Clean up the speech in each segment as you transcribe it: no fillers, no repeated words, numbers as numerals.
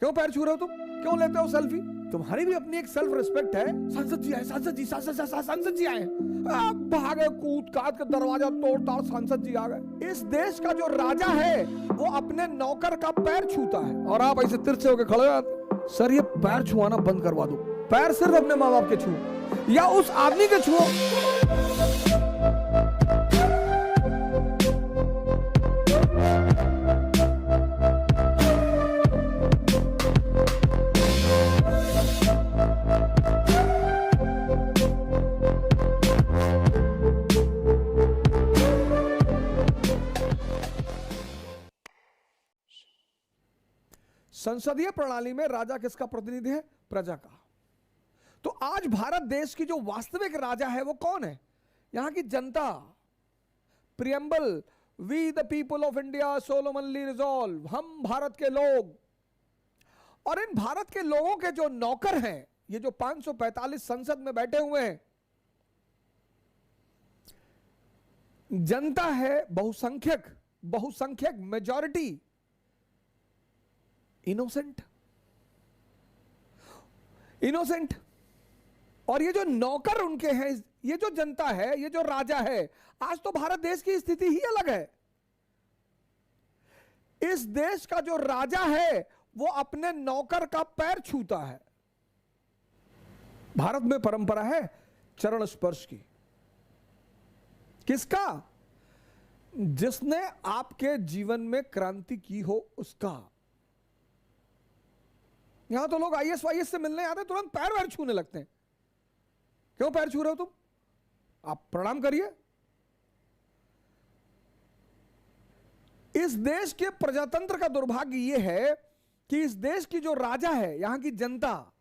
क्यों पैर छू रहे हो तुम? क्यों लेते हो सेल्फी? तुम्हारी भी अपनी एक सेल्फ रिस्पेक्ट है। सांसद जी आए, सांसद जी, सांसद जी आए, भागे कूद काट के दरवाजा तोड़ ताड़ सांसद जी आ गए। इस देश का जो राजा है वो अपने नौकर का पैर छूता है और आप ऐसे तिरछे होकर खड़े हो। सर ये पैर छुआना बंद करवा दो। पैर सिर्फ अपने माँ बाप के छुओ या उस आदमी के छुओ। संसदीय प्रणाली में राजा किसका प्रतिनिधि है? प्रजा का। तो आज भारत देश की जो वास्तविक राजा है वो कौन है? यहां की जनता। Preamble, we the people of India solemnly resolve, हम भारत के लोग। और इन भारत के लोगों के जो नौकर हैं, ये जो 545 संसद में बैठे हुए हैं, जनता है बहुसंख्यक मेजॉरिटी इनोसेंट। और ये जो नौकर उनके हैं, ये जो जनता है, ये जो राजा है, आज तो भारत देश की स्थिति ही अलग है। इस देश का जो राजा है वो अपने नौकर का पैर छूता है। भारत में परंपरा है चरण स्पर्श की। किसका? जिसने आपके जीवन में क्रांति की हो उसका। यहां तो लोग आईएएस वाईएएस से मिलने आते तुरंत पैर वैर छूने लगते हैं। क्यों पैर छू रहे हो तुम? आप प्रणाम करिए। इस देश के प्रजातंत्र का दुर्भाग्य यह है कि इस देश की जो राजा है, यहां की जनता,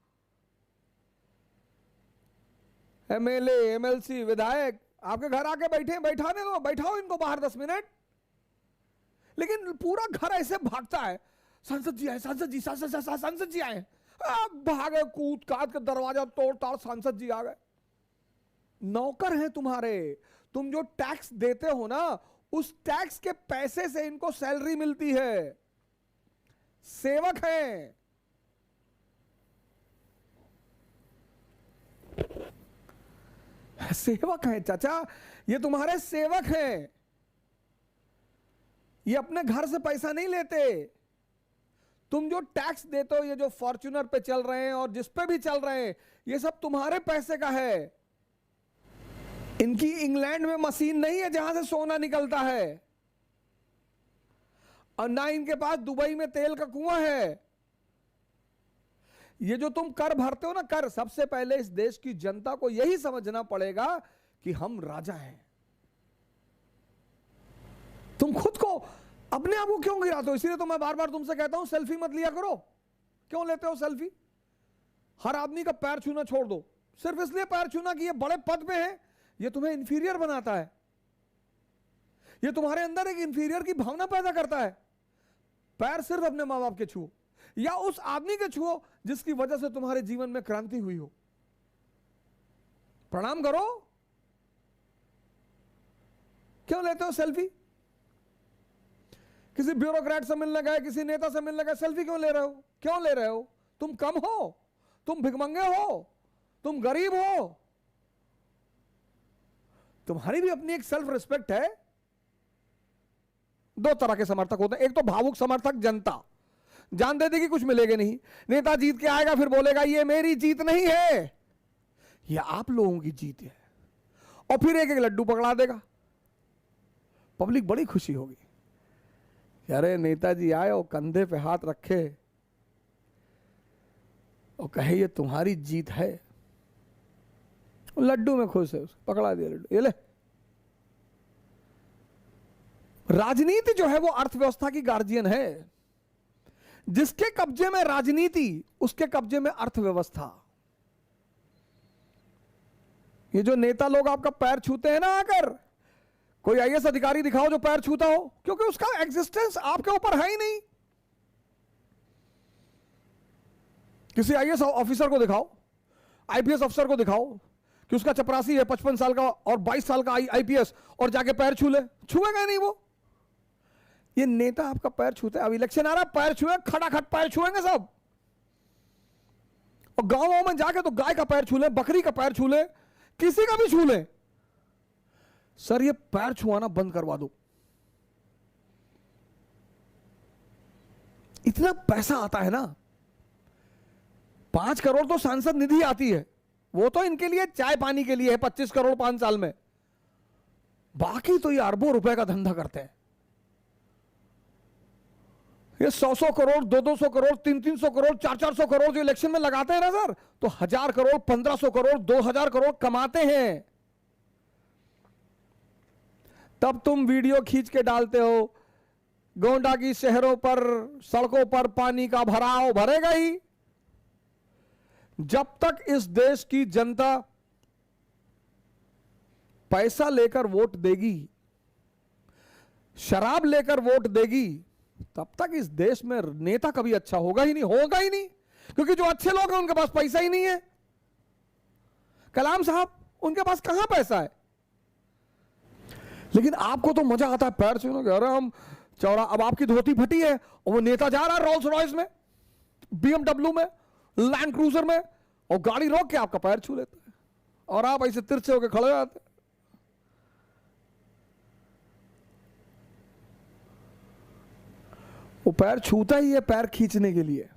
एमएलए, एमएलसी, विधायक आपके घर आके बैठे, बैठाने दो, बैठाओ इनको बाहर 10 मिनट। लेकिन पूरा घर ऐसे भागता है, सांसद जी आए, सांसद जी, सांसद जी आए, भागे कूद काट के दरवाजा तोड़ ताड़ सांसद जी आ गए। नौकर हैं तुम्हारे। तुम जो टैक्स देते हो ना, उस टैक्स के पैसे से इनको सैलरी मिलती है। सेवक हैं। सेवक हैं चाचा, ये तुम्हारे सेवक हैं। ये अपने घर से पैसा नहीं लेते। तुम जो टैक्स देते हो, ये जो फॉर्च्यूनर पे चल रहे हैं और जिस पे भी चल रहे हैं, ये सब तुम्हारे पैसे का है। इनकी इंग्लैंड में मशीन नहीं है जहां से सोना निकलता है, और ना इनके पास दुबई में तेल का कुआं है। ये जो तुम कर भरते हो ना, कर, सबसे पहले इस देश की जनता को यही समझना पड़ेगा कि हम राजा हैं। तुम खुद को, अपने आप को क्यों गिराते हो? इसलिए तो मैं बार बार तुमसे कहता हूं सेल्फी मत लिया करो। क्यों लेते हो सेल्फी? हर आदमी का पैर छूना छोड़ दो। सिर्फ इसलिए पैर छूना कि ये बड़े पद पे है, ये तुम्हें इंफीरियर बनाता है। ये तुम्हारे अंदर एक इंफीरियर की भावना पैदा करता है। पैर सिर्फ अपने मां बाप के छुओ या उस आदमी के छुओ जिसकी वजह से तुम्हारे जीवन में क्रांति हुई हो। प्रणाम करो। क्यों लेते हो सेल्फी? किसी ब्यूरोक्रेट से मिलने गए, किसी नेता से मिलने गए, सेल्फी क्यों ले रहे हो? क्यों ले रहे हो? तुम कम हो? तुम भिखमंगे हो? तुम गरीब हो? तुम्हारी भी अपनी एक सेल्फ रिस्पेक्ट है। दो तरह के समर्थक होते हैं। एक तो भावुक समर्थक, जनता जान देती कि कुछ मिलेगा नहीं, नेता जीत के आएगा फिर बोलेगा ये मेरी जीत नहीं है, ये आप लोगों की जीत है, और फिर एक एक लड्डू पकड़ा देगा। पब्लिक बड़ी खुशी होगी, अरे नेताजी आए और कंधे पे हाथ रखे और कहे ये तुम्हारी जीत है। लड्डू में खुश है, पकड़ा दिया लड्डू, ये ले। राजनीति जो है वो अर्थव्यवस्था की गार्जियन है। जिसके कब्जे में राजनीति, उसके कब्जे में अर्थव्यवस्था। ये जो नेता लोग आपका पैर छूते हैं ना आकर, कोई आईएएस अधिकारी दिखाओ जो पैर छूता हो, क्योंकि उसका एग्जिस्टेंस आपके ऊपर है ही नहीं। किसी आईएएस ऑफिसर को दिखाओ, आईपीएस अफसर को दिखाओ कि उसका चपरासी है 55 साल का और 22 साल का आईपीएस, और जाके पैर छू ले, छुएगा नहीं वो। ये नेता आपका पैर छूते, अब इलेक्शन आ रहा, पैर छुए, खटाखट पैर छुएंगे सब। और गांव में जाके तो गाय का पैर छू ले, बकरी का पैर छू ले, किसी का भी छू ले, सर ये पैर छुआना बंद करवा दो। इतना पैसा आता है ना, 5 करोड़ तो सांसद निधि आती है, वो तो इनके लिए चाय पानी के लिए है, 25 करोड़ 5 साल में। बाकी तो ये अरबों रुपए का धंधा करते हैं। ये 100 करोड़ 200 करोड़ 300 करोड़ 400 करोड़ जो इलेक्शन में लगाते हैं ना सर, तो 1000 करोड़ 1500 करोड़ 2000 करोड़ कमाते हैं। तब तुम वीडियो खींच के डालते हो, गोंडा की शहरों पर सड़कों पर पानी का भराव भरेगा ही। जब तक इस देश की जनता पैसा लेकर वोट देगी, शराब लेकर वोट देगी, तब तक इस देश में नेता कभी अच्छा होगा ही नहीं, क्योंकि जो अच्छे लोग हैं उनके पास पैसा ही नहीं है। कलाम साहब उनके पास कहां पैसा है, लेकिन आपको तो मजा आता है पैर छूने का। अरे हम चौड़ा, अब आपकी धोती फटी है और वो नेता जा रहा है रोल्स रॉयस में, BMW में, लैंड क्रूजर में, और गाड़ी रोक के आपका पैर छू लेता है और आप ऐसे तिरछे होकर खड़े हो जाते। वो पैर छूता ही है पैर खींचने के लिए।